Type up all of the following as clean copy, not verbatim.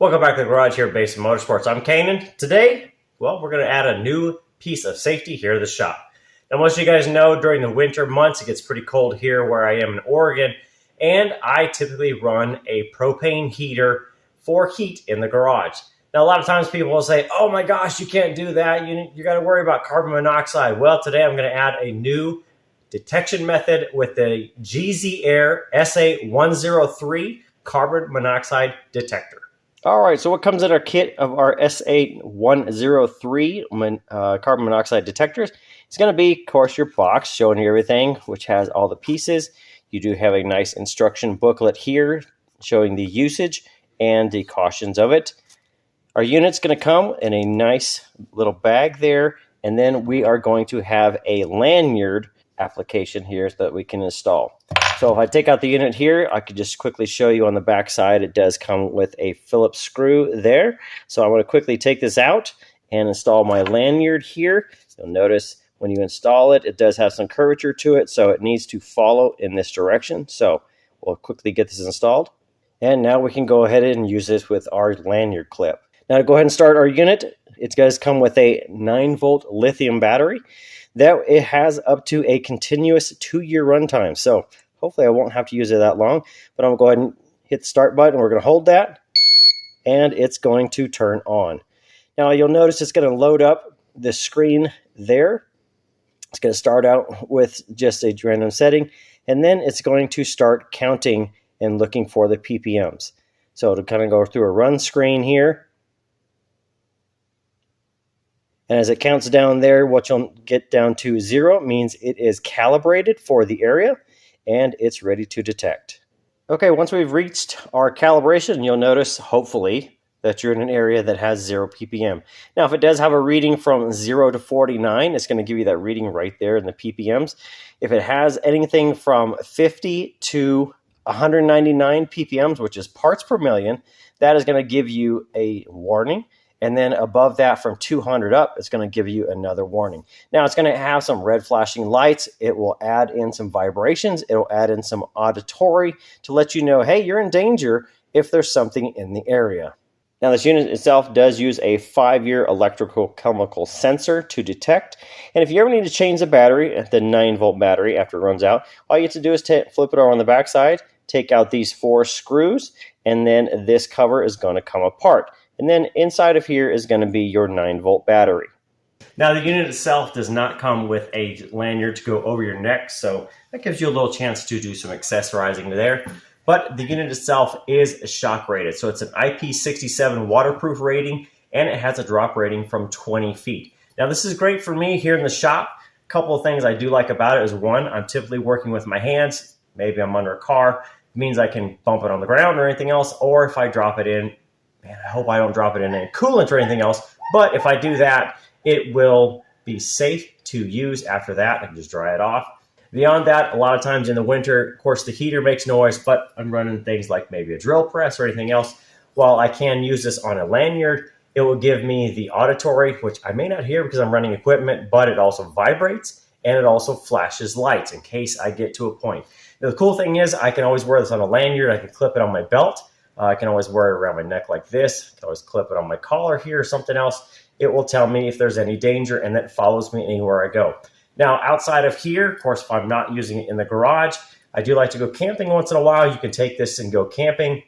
Welcome back to the garage here at Base Motorsports. I'm Kanan. Today, well, we're going to add a new piece of safety here at the shop. Now, most of you guys know during the winter months, it gets pretty cold here where I am in Oregon, and I typically run a propane heater for heat in the garage. Now, a lot of times people will say, oh my gosh, you can't do that. You got to worry about carbon monoxide. Well, today I'm going to add a new detection method with the GZ Air SA103 Carbon Monoxide Detector. All right, so what comes in our kit of our SA103 carbon monoxide detectors? It's going to be, of course, your box showing you everything, which has all the pieces. You do have a nice instruction booklet here showing the usage and the cautions of it. Our unit's going to come in a nice little bag there, and then we are going to have a lanyard application here that we can install. So if I take out the unit here, I could just quickly show you on the back side, it does come with a Phillips screw there. So I want to quickly take this out and install my lanyard here. You'll notice when you install it, it does have some curvature to it, so it needs to follow in this direction. So we'll quickly get this installed. And now we can go ahead and use this with our lanyard clip. Now to go ahead and start our unit, it does come with a 9-volt lithium battery. That it has up to a continuous 2-year runtime. So hopefully I won't have to use it that long, but I'm going to go ahead and hit the start button. We're going to hold that, and it's going to turn on. Now you'll notice it's going to load up the screen there. It's going to start out with just a random setting, and then it's going to start counting and looking for the ppms. So to kind of go through a run screen here. And as it counts down there, what you'll get down to 0 means it is calibrated for the area and it's ready to detect. Okay, once we've reached our calibration, you'll notice, hopefully, that you're in an area that has 0 ppm. Now, if it does have a reading from 0 to 49, it's going to give you that reading right there in the ppms. If it has anything from 50 to 199 ppms, which is parts per million, that is going to give you a warning. And then above that, from 200 up, it's going to give you another warning. Now, it's going to have some red flashing lights. It will add in some vibrations. It'll add in some auditory to let you know, hey, you're in danger if there's something in the area. Now, this unit itself does use a 5-year electrochemical sensor to detect. And if you ever need to change the battery, the 9-volt battery, after it runs out, all you have to do is flip it over on the back side, take out these 4 screws, and then this cover is going to come apart. And then inside of here is going to be your 9-volt battery. Now the unit itself does not come with a lanyard to go over your neck, so that gives you a little chance to do some accessorizing there. But the unit itself is shock rated, so it's an IP67 Waterproof rating, and it has a drop rating from 20 feet. Now this is great for me here in the shop. A couple of things I do like about it is, one, I'm typically working with my hands. Maybe I'm under a car. It means I can bump it on the ground or anything else, or if I drop it in, man, I hope I don't drop it in any coolant or anything else, but if I do that, it will be safe to use after that. I can just dry it off. Beyond that, a lot of times in the winter, of course, the heater makes noise, but I'm running things like maybe a drill press or anything else. While I can use this on a lanyard, it will give me the auditory, which I may not hear because I'm running equipment, but it also vibrates and it also flashes lights in case I get to a point. Now, the cool thing is I can always wear this on a lanyard. I can clip it on my belt. I can always wear it around my neck like this. I can always clip it on my collar here or something else. It will tell me if there's any danger, and that follows me anywhere I go. Now, outside of here, of course, if I'm not using it in the garage, I do like to go camping once in a while. You can take this and go camping.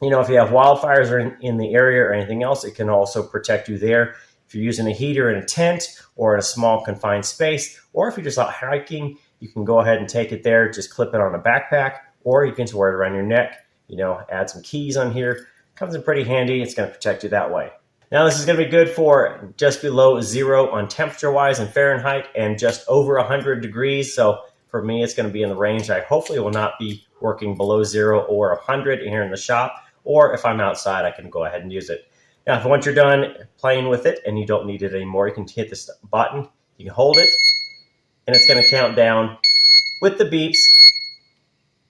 You know, if you have wildfires or in the area or anything else, it can also protect you there. If you're using a heater in a tent or in a small confined space, or if you're just out hiking, you can go ahead and take it there, just clip it on a backpack, or you can just wear it around your neck. You know, add some keys on here. Comes in pretty handy. It's going to protect you that way. Now, this is going to be good for just below 0 on temperature-wise in Fahrenheit and just over 100 degrees. So for me, it's going to be in the range. I hopefully will not be working below 0 or 100 here in the shop. Or if I'm outside, I can go ahead and use it. Now, if once you're done playing with it and you don't need it anymore, you can hit this button. You can hold it, and it's going to count down with the beeps,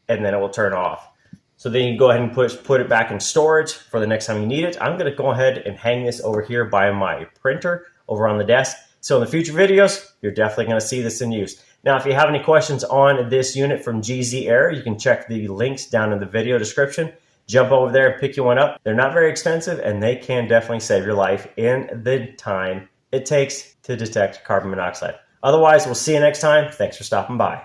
and then it will turn off. So then you can go ahead and put it back in storage for the next time you need it. I'm going to go ahead and hang this over here by my printer over on the desk. So in the future videos, you're definitely going to see this in use. Now, if you have any questions on this unit from GZ Air, you can check the links down in the video description. jump over there and pick you one up. They're not very expensive, and they can definitely save your life in the time it takes to detect carbon monoxide. Otherwise, we'll see you next time. Thanks for stopping by.